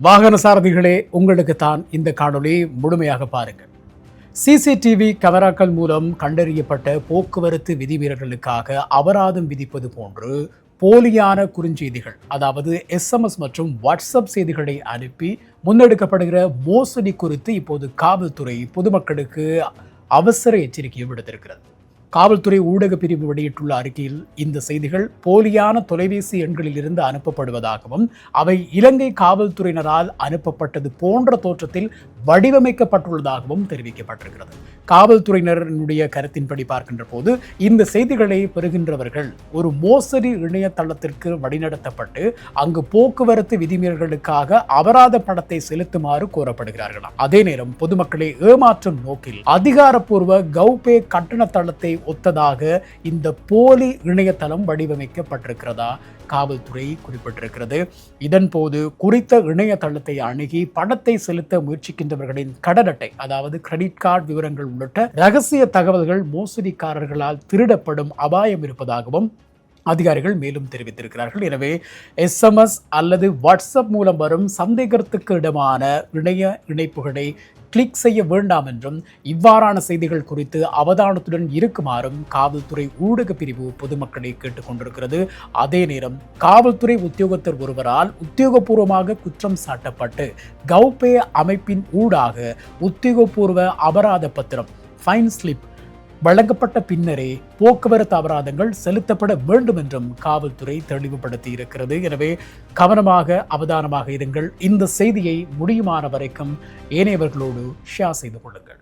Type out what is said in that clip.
வாகன சாரதிகளே, உங்களுக்கு தான் இந்த காணொளி முழுமையாக பாருங்கள். சிசிடிவி கேமராக்கள் மூலம் கண்டறியப்பட்ட போக்குவரத்து விதிமீறல்களுக்காக அபராதம் விதிப்பது போன்று போலியான குறுஞ்செய்திகள், அதாவது எஸ்எம்எஸ் மற்றும் வாட்ஸ்அப் செய்திகளை அனுப்பி முன்னெடுக்கப்படுகிற மோசடி குறித்து இப்போது காவல்துறை பொதுமக்களுக்கு அவசர எச்சரிக்கையை விடுத்திருக்கிறது. காவல்துறை ஊடக பிரிவு வெளியிட்டுள்ள அறிக்கையில் இந்த செய்திகள் போலியான தொலைபேசி எண்களில் இருந்து அனுப்பப்படுவதாகவும் அவை இலங்கை காவல்துறையினரால் அனுப்பப்பட்டது போன்ற தோற்றத்தில் வடிவமைக்கப்பட்டுள்ளதாகவும் தெரிவிக்கப்பட்டிருக்கிறது. காவல்துறையினருடைய கருத்தின்படி பார்க்கின்ற போது இந்த செய்திகளை பெறுகின்றவர்கள் ஒரு மோசடி இணையதளத்திற்கு வழிநடத்தப்பட்டு அங்கு போக்குவரத்து விதிமீறல்களுக்காக அபராத பணத்தை செலுத்துமாறு கோரப்படுகிறார்களாம். அதே நேரம் பொதுமக்களை ஏமாற்றும் நோக்கில் அதிகாரப்பூர்வ கௌபே கட்டண தளத்தை ஒத்ததாக இந்த போலி இணையதளம் வடிவமைக்கப்பட்டிருக்கிறதா காவல்துறை குறிப்பிட்டிருக்கிறது. இதன் போது குறித்த இணையதளத்தை அணுகி பணத்தை செலுத்த முயற்சிக்கின்றவர்களின் கடன் அட்டை, அதாவது கிரெடிட் கார்டு விவரங்கள் உள்ளிட்ட ரகசிய தகவல்கள் மோசடிக்காரர்களால் திருடப்படும் அபாயம் இருப்பதாகவும் அதிகாரிகள் மேலும் தெரிவித்திருக்கிறார்கள். எனவே எஸ்எம்எஸ் அல்லது வாட்ஸ்அப் மூலம் வரும் சந்தேகத்துக்கு இடமான இணைய இணைப்புகளை கிளிக் செய்ய வேண்டாம் என்றும் இவ்வாறான செய்திகள் குறித்து அவதானத்துடன் இருக்குமாறும் காவல்துறை ஊடக பிரிவு பொதுமக்களை கேட்டுக்கொண்டிருக்கிறது. அதே நேரம் காவல்துறை உத்தியோகத்தர் ஒருவரால் உத்தியோகபூர்வமாக குற்றம் சாட்டப்பட்டு கௌபே அமைப்பின் ஊடாக உத்தியோகபூர்வ அபராத பத்திரம் ஃபைன் ஸ்லிப் வழங்கப்பட்ட பின்னரே போக்குவரத்து அபராதங்கள் செலுத்தப்பட வேண்டும் என்றும் காவல்துறை தெளிவுபடுத்தி இருக்கிறது. எனவே கவனமாக அவதானமாக இருங்கள். இந்த செய்தியை முடியுமான வரைக்கும் ஏனையவர்களோடு ஷேர் செய்து கொள்ளுங்கள்.